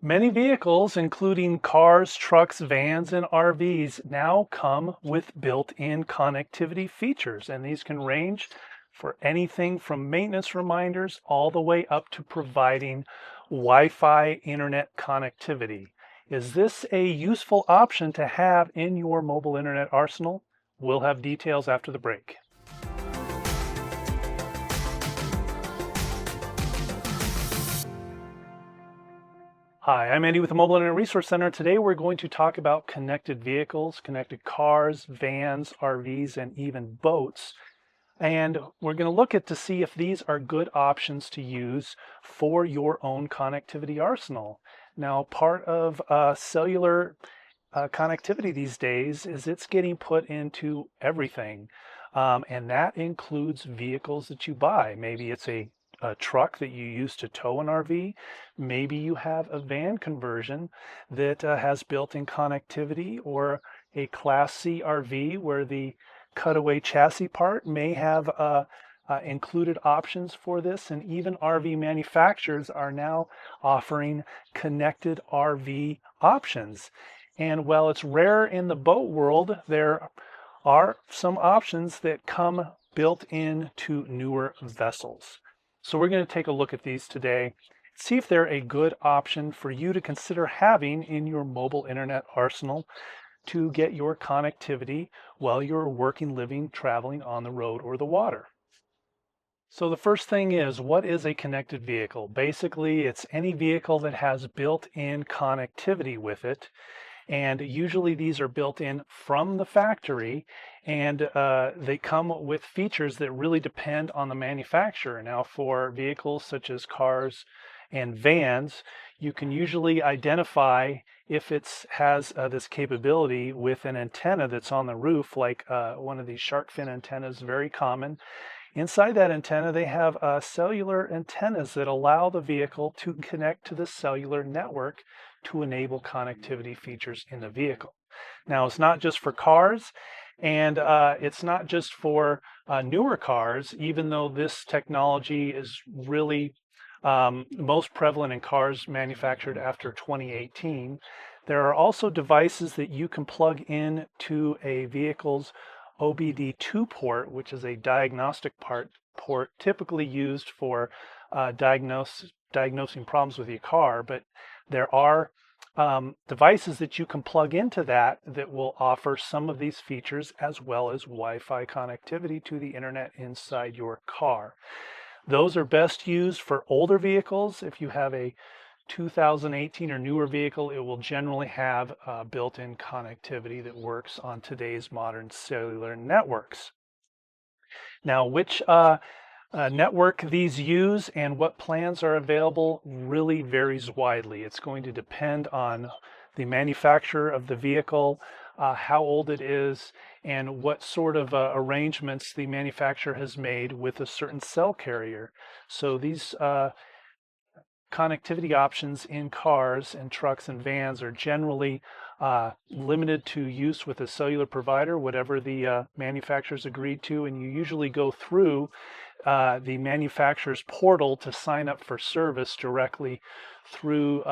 Many vehicles, including cars, trucks, vans, and RVs, now come with built-in connectivity features, and these can range for anything from maintenance reminders all the way up to providing Wi-Fi internet connectivity. Is this a useful option to have in your mobile internet arsenal? We'll have details after the break. Hi, I'm Andy with the Mobile Internet Resource Center. Today we're going to talk about connected vehicles, connected cars, vans, RVs, and even boats. And we're going to look at to see if these are good options to use for your own connectivity arsenal. Now, part of cellular connectivity these days is it's getting put into everything. And that includes vehicles that you buy. Maybe it's a truck that you use to tow an RV. Maybe you have a van conversion that has built-in connectivity, or a Class C RV where the cutaway chassis part may have included options for this. And even RV manufacturers are now offering connected RV options. And while it's rare in the boat world, there are some options that come built into newer vessels. So we're going to take a look at these today, see if they're a good option for you to consider having in your mobile internet arsenal to get your connectivity while you're working, living, traveling on the road or the water. So the first thing is, what is a connected vehicle? Basically, it's any vehicle that has built-in connectivity with it. And usually these are built in from the factory, and they come with features that really depend on the manufacturer. Now, for vehicles such as cars and vans, you can usually identify if it has this capability with an antenna that's on the roof, like one of these shark fin antennas, very common. Inside that antenna, they have cellular antennas that allow the vehicle to connect to the cellular network to enable connectivity features in the vehicle. Now, it's not just for cars, and it's not just for newer cars, even though this technology is really most prevalent in cars manufactured after 2018. There are also devices that you can plug in to a vehicle's OBD2 port, which is a diagnostic port typically used for diagnosing problems with your car. But there are devices that you can plug into that will offer some of these features, as well as Wi-Fi connectivity to the internet inside your car. Those are best used for older vehicles. If you have a 2018 or newer vehicle, it will generally have built-in connectivity that works on today's modern cellular networks. Now, which network these use and what plans are available really varies widely. It's going to depend on the manufacturer of the vehicle, how old it is, and what sort of arrangements the manufacturer has made with a certain cell carrier. So these connectivity options in cars and trucks and vans are generally limited to use with a cellular provider, whatever the manufacturers agreed to, and you usually go through the manufacturer's portal to sign up for service directly through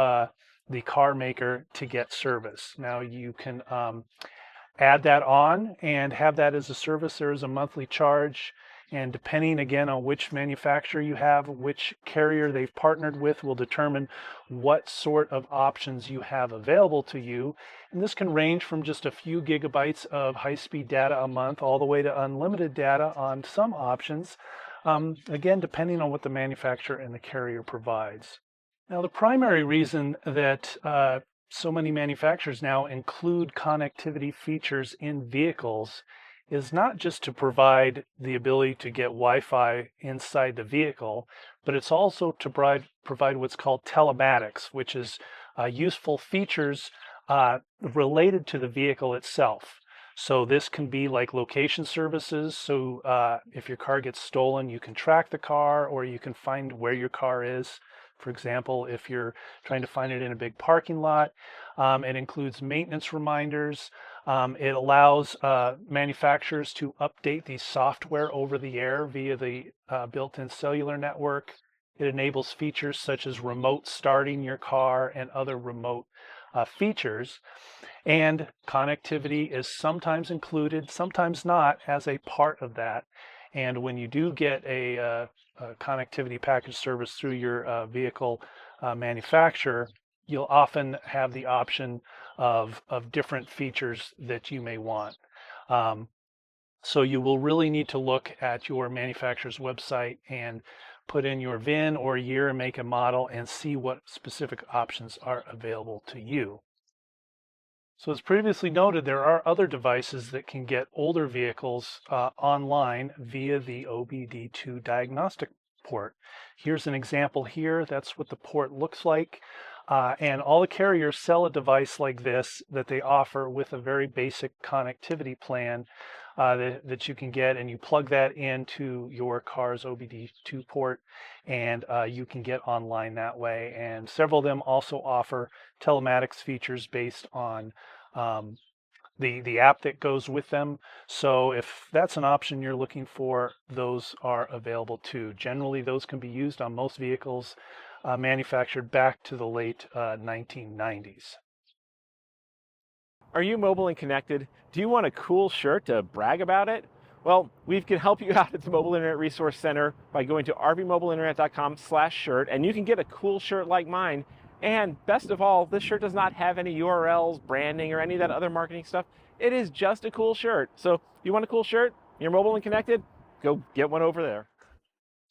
the car maker to get service. Now you can add that on and have that as a service. There is a monthly charge, and depending again on which manufacturer you have, which carrier they've partnered with, will determine what sort of options you have available to you. And this can range from just a few gigabytes of high-speed data a month all the way to unlimited data on some options, again depending on what the manufacturer and the carrier provides. Now, the primary reason that so many manufacturers now include connectivity features in vehicles is not just to provide the ability to get Wi-Fi inside the vehicle, but it's also to provide what's called telematics, which is useful features related to the vehicle itself. So this can be like location services. So if your car gets stolen, you can track the car, or you can find where your car is. For example, if you're trying to find it in a big parking lot. It includes maintenance reminders. It allows manufacturers to update the software over the air via the built-in cellular network. It enables features such as remote starting your car and other remote features. And connectivity is sometimes included, sometimes not, as a part of that. And when you do get a connectivity package service through your vehicle manufacturer, you'll often have the option of different features that you may want. Um, so you will really need to look at your manufacturer's website and put in your VIN or year, make, and model and see what specific options are available to you. So as previously noted, there are other devices that can get older vehicles online via the OBD2 diagnostic port. Here's an example here. That's what the port looks like. And all the carriers sell a device like this that they offer with a very basic connectivity plan that you can get, and you plug that into your car's OBD2 port, and you can get online that way. And several of them also offer telematics features based on the app that goes with them. So if that's an option you're looking for, those are available too. Generally, those can be used on most vehicles manufactured back to the late 1990s. Are you mobile and connected? Do you want a cool shirt to brag about it? Well, we can help you out at the Mobile Internet Resource Center by going to rvmobileinternet.com/shirt, and you can get a cool shirt like mine. And best of all, this shirt does not have any URLs, branding, or any of that other marketing stuff. It is just a cool shirt. So you want a cool shirt? You're mobile and connected? Go get one over there.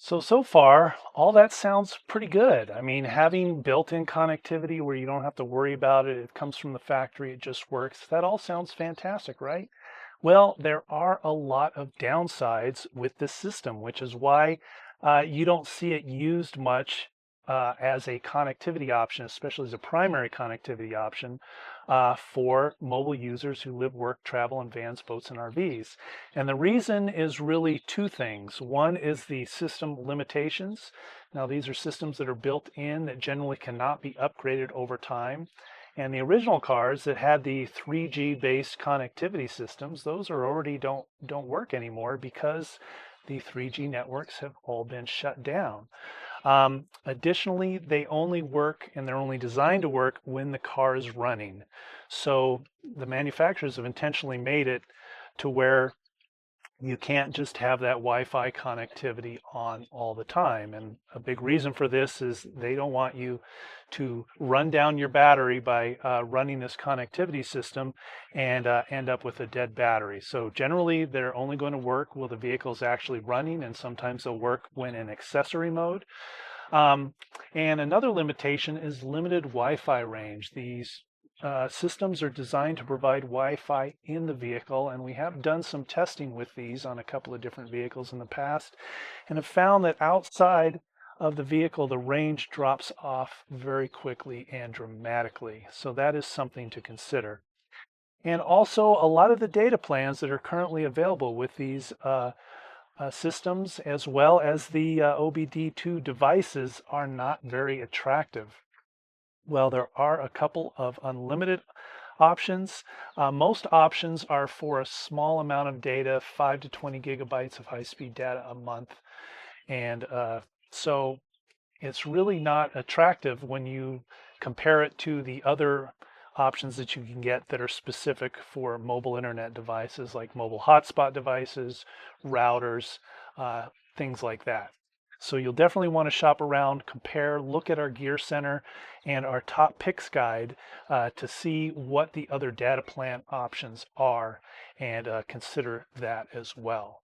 So far, all that sounds pretty good. I mean, having built-in connectivity where you don't have to worry about it, it comes from the factory, it just works. That all sounds fantastic, right? Well, there are a lot of downsides with this system, which is why you don't see it used much as a connectivity option, especially as a primary connectivity option for mobile users who live, work, travel in vans, boats, and RVs. And the reason is really two things. One is the system limitations. Now, these are systems that are built in that generally cannot be upgraded over time. And the original cars that had the 3G based connectivity systems, those are already don't work anymore because the 3G networks have all been shut down. Additionally, they only work and they're only designed to work when the car is running. So the manufacturers have intentionally made it to where you can't just have that Wi-Fi connectivity on all the time. And a big reason for this is they don't want you to run down your battery by running this connectivity system and end up with a dead battery. So generally, they're only going to work while the vehicle is actually running, and sometimes they'll work when in accessory mode. And another limitation is limited Wi-Fi range. These systems are designed to provide Wi-Fi in the vehicle, and we have done some testing with these on a couple of different vehicles in the past and have found that outside of the vehicle, the range drops off very quickly and dramatically. So that is something to consider. And also, a lot of the data plans that are currently available with these systems, as well as the OBD2 devices, are not very attractive. Well, there are a couple of unlimited options. Most options are for a small amount of data, 5 to 20 gigabytes of high-speed data a month. And so it's really not attractive when you compare it to the other options that you can get that are specific for mobile internet devices like mobile hotspot devices, routers, things like that. So you'll definitely want to shop around, compare, look at our Gear Center and our top picks guide to see what the other data plan options are, and consider that as well.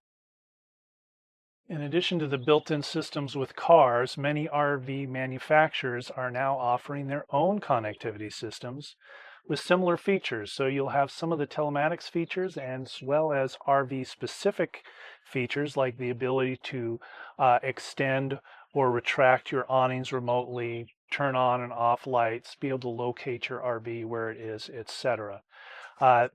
In addition to the built-in systems with cars, many RV manufacturers are now offering their own connectivity systems with similar features. So you'll have some of the telematics features as well as RV specific features like the ability to extend or retract your awnings remotely, turn on and off lights, be able to locate your RV where it is, etc.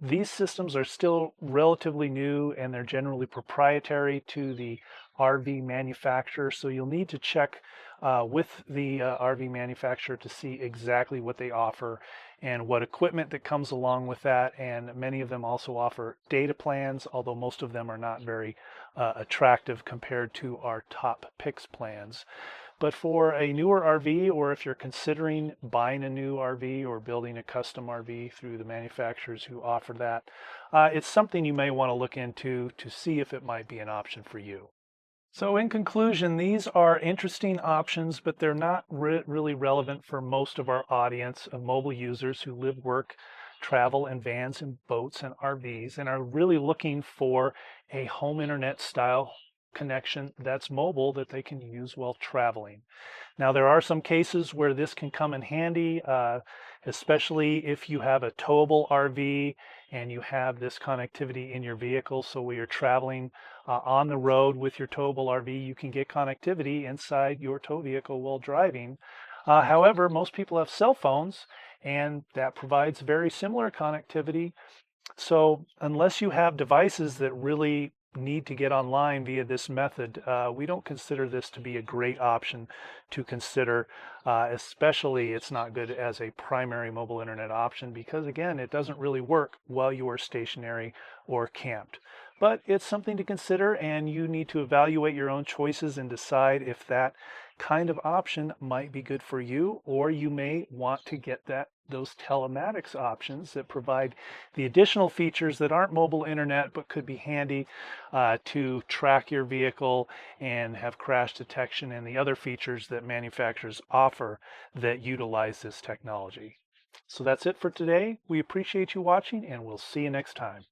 These systems are still relatively new and they're generally proprietary to the RV manufacturer, so you'll need to check with the RV manufacturer to see exactly what they offer and what equipment that comes along with that. And many of them also offer data plans, although most of them are not very attractive compared to our top picks plans. But for a newer RV, or if you're considering buying a new RV or building a custom RV through the manufacturers who offer that, it's something you may want to look into to see if it might be an option for you. So in conclusion, these are interesting options, but they're not really relevant for most of our audience of mobile users who live, work, travel in vans and boats and RVs and are really looking for a home internet style connection that's mobile that they can use while traveling. Now, there are some cases where this can come in handy, especially if you have a towable RV and you have this connectivity in your vehicle. So when you're traveling on the road with your towable RV, you can get connectivity inside your tow vehicle while driving. However, most people have cell phones, and that provides very similar connectivity. So unless you have devices that really need to get online via this method, we don't consider this to be a great option to consider. Especially it's not good as a primary mobile internet option because, again, it doesn't really work while you are stationary or camped. But it's something to consider, and you need to evaluate your own choices and decide if that kind of option might be good for you, or you may want to get those telematics options that provide the additional features that aren't mobile internet but could be handy to track your vehicle and have crash detection and the other features that manufacturers offer that utilize this technology. So that's it for today. We appreciate you watching, and we'll see you next time.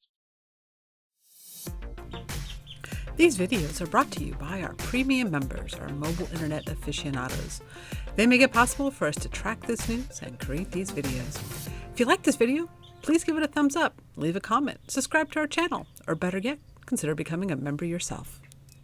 These videos are brought to you by our premium members, our mobile internet aficionados. They make it possible for us to track this news and create these videos. If you like this video, please give it a thumbs up, leave a comment, subscribe to our channel, or better yet, consider becoming a member yourself.